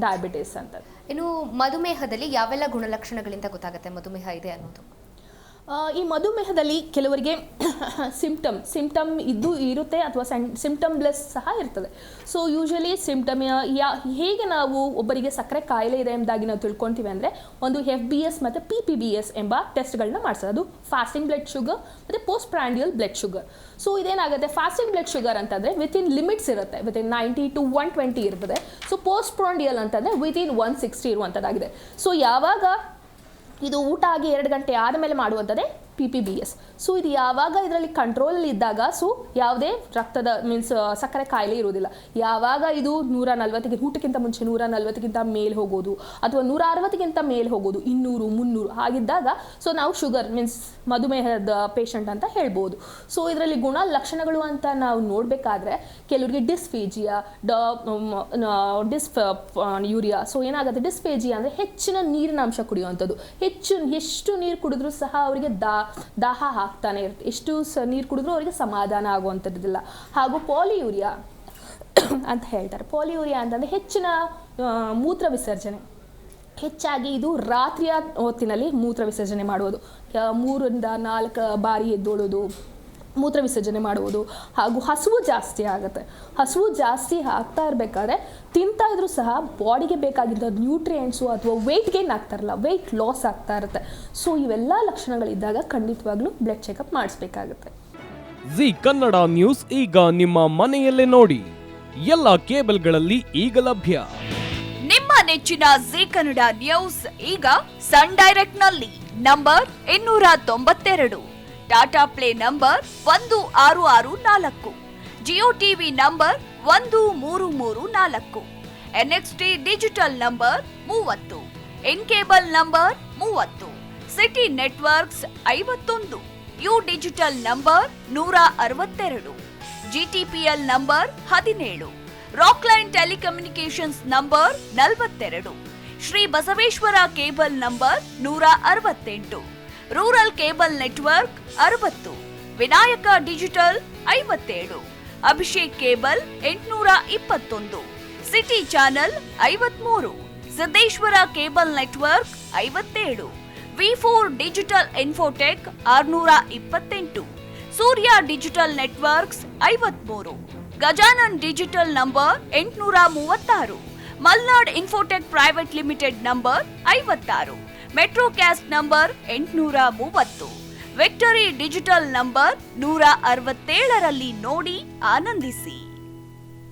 Diabetes ಅಂತ. ಇನ್ನು ಮಧುಮೇಹದಲ್ಲಿ ಯಾವೆಲ್ಲ ಗುಣಲಕ್ಷಣಗಳಿಂದ ಗೊತ್ತಾಗುತ್ತೆ ಮಧುಮೇಹ ಇದೆ ಅನ್ನೋದು? ಈ ಮಧುಮೇಹದಲ್ಲಿ ಕೆಲವರಿಗೆ ಸಿಂಪ್ಟಮ್ ಇರುತ್ತೆ ಅಥವಾ ಸಿಂಪ್ಟಮ್ಲೆಸ್ ಸಹ ಇರ್ತದೆ. ಸೊ ಯೂಶಲಿ ಸಿಂಪ್ಟಮ್ ಹೇಗೆ ನಾವು ಒಬ್ಬರಿಗೆ ಸಕ್ಕರೆ ಕಾಯಿಲೆ ಇದೆ ಎಂಬುದಾಗಿ ನಾವು ತಿಳ್ಕೊತೀವಿ ಅಂದರೆ ಒಂದು FBS ಮತ್ತು PPBS ಎಂಬ ಟೆಸ್ಟ್ಗಳನ್ನ ಮಾಡಿಸೋದು. ಅದು ಫಾಸ್ಟಿಂಗ್ ಬ್ಲಡ್ ಶುಗರ್ ಮತ್ತು post prandial blood sugar. So ಇದೇನಾಗುತ್ತೆ, ಫಾಸ್ಟಿಂಗ್ ಬ್ಲಡ್ ಶುಗರ್ ಅಂತಂದರೆ ವಿತಿನ್ ಲಿಮಿಟ್ಸ್ ಇರುತ್ತೆ, ವಿತಿನ್ 90 to 120 ಇರ್ತದೆ. ಸೊ ಪೋಸ್ಟ್ ಪ್ರಾಂಡಿಯಲ್ ಅಂತಂದರೆ ವಿತಿನ್ 160 ಇರುವಂಥದ್ದಾಗಿದೆ. ಸೊ ಯಾವಾಗ ಇದು ಊಟ ಆಗಿ 2 ಗಂಟೆ ಆದಮೇಲೆ ಮಾಡುವಂಥದ್ದೇ PPBS. ಸೊ ಇದು ಯಾವಾಗ ಇದರಲ್ಲಿ ಕಂಟ್ರೋಲಲ್ಲಿ ಇದ್ದಾಗ ಸೊ ಯಾವುದೇ ರಕ್ತದ ಸಕ್ಕರೆ ಕಾಯಿಲೆ ಇರೋದಿಲ್ಲ. ಯಾವಾಗ ಇದು 140ಗೆ ಊಟಕ್ಕಿಂತ ಮುಂಚೆ 140ಗಿಂತ ಮೇಲೆ ಹೋಗೋದು ಅಥವಾ 160ಗಿಂತ ಮೇಲೆ ಹೋಗೋದು, 200 300 ಆಗಿದ್ದಾಗ ಸೊ ನಾವು ಶುಗರ್ ಮಧುಮೇಹದ ಪೇಷಂಟ್ ಅಂತ ಹೇಳ್ಬೋದು. ಸೊ ಇದರಲ್ಲಿ ಗುಣಲಕ್ಷಣಗಳು ಅಂತ ನಾವು ನೋಡಬೇಕಾದ್ರೆ ಕೆಲವರಿಗೆ ಡಿಸ್ಫೇಜಿಯಾ, ಯೂರಿಯಾ. ಸೊ ಏನಾಗುತ್ತೆ, ಡಿಸ್ಫೇಜಿಯಾ ಅಂದರೆ ಹೆಚ್ಚಿನ ನೀರಿನ ಅಂಶ ಕುಡಿಯುವಂಥದ್ದು. ಎಷ್ಟು ನೀರು ಕುಡಿದ್ರೂ ಸಹ ಅವರಿಗೆ ದಾಹ ಆಗ್ತಾನೆ ಇರುತ್ತೆ, ಎಷ್ಟು ನೀರು ಕುಡಿದ್ರೂ ಅವರಿಗೆ ಸಮಾಧಾನ ಆಗುವಂಥದ್ದಿಲ್ಲ. ಹಾಗೂ ಪಾಲಿಯೂರಿಯಾ ಅಂತ ಹೇಳ್ತಾರೆ. ಪಾಲಿಯೂರಿಯಾ ಅಂತಂದರೆ ಹೆಚ್ಚಿನ ಮೂತ್ರ ವಿಸರ್ಜನೆ, ಹೆಚ್ಚಾಗಿ ಇದು ರಾತ್ರಿಯ ಹೊತ್ತಿನಲ್ಲಿ ಮೂತ್ರ ವಿಸರ್ಜನೆ ಮಾಡುವುದು, 3 ರಿಂದ 4 ಬಾರಿ ಎದ್ದೊಳೋದು, ಮೂತ್ರ ವಿಸರ್ಜನೆ ಮಾಡುವುದು. ಹಾಗೂ ಹಸುವು ಜಾಸ್ತಿ ಆಗುತ್ತೆ. ಹಸುವು ಜಾಸ್ತಿ ಆಗ್ತಾ ಇರಬೇಕಾದ್ರೆ ತಿಂತಾ ಇದ್ರೂ ಸಹ ಬಾಡಿಗೆ ಬೇಕಾಗಿದ್ದ ನ್ಯೂಟ್ರಿಯೆಂಟ್ಸು ಅಥವಾ ವೆಯ್ಟ್ ಗೇನ್ ಆಗ್ತಾರಲ್ಲ, ವೆಯ್ಟ್ ಲಾಸ್ ಆಗ್ತಾ ಇರುತ್ತೆ. ಸೊ ಇವೆಲ್ಲ ಲಕ್ಷಣಗಳಿದ್ದಾಗ ಖಂಡಿತವಾಗ್ಲೂ ಬ್ಲಡ್ ಚೆಕಪ್ ಮಾಡಿಸ್ಬೇಕಾಗುತ್ತೆ. ಜಿ ಕನ್ನಡ ನ್ಯೂಸ್ ಈಗ ನಿಮ್ಮ ಮನೆಯಲ್ಲೇ ನೋಡಿ, ಎಲ್ಲ ಕೇಬಲ್ಗಳಲ್ಲಿ ಈಗ ಲಭ್ಯ. ನಿಮ್ಮ ನೆಚ್ಚಿನ ಜಿ ಕನ್ನಡ ನ್ಯೂಸ್ ಈಗ ಸನ್ ಡೈರೆಕ್ಟ್ ನಲ್ಲಿ number 292, Tata play number 1664, Jio TV number 1334, NXT digital number 30, in cable number 30, city networks 51, U digital number 162, GTPL number 17, Rockline telecommunications number 42, Shri Basaveshwara cable number 168, rural cable network 60, Vinayaka digital 57, Abhishek cable 821, city channel 53, Siddeshwara cable network 57, V4 digital Infotech 628, Surya digital networks 53, Gajanan digital number 836, Malnad Infotech Private Limited number 56, Metro Cast number 830, Victory Digital number 167ರಲ್ಲಿ ನೋಡಿ ಆನಂದಿಸಿ.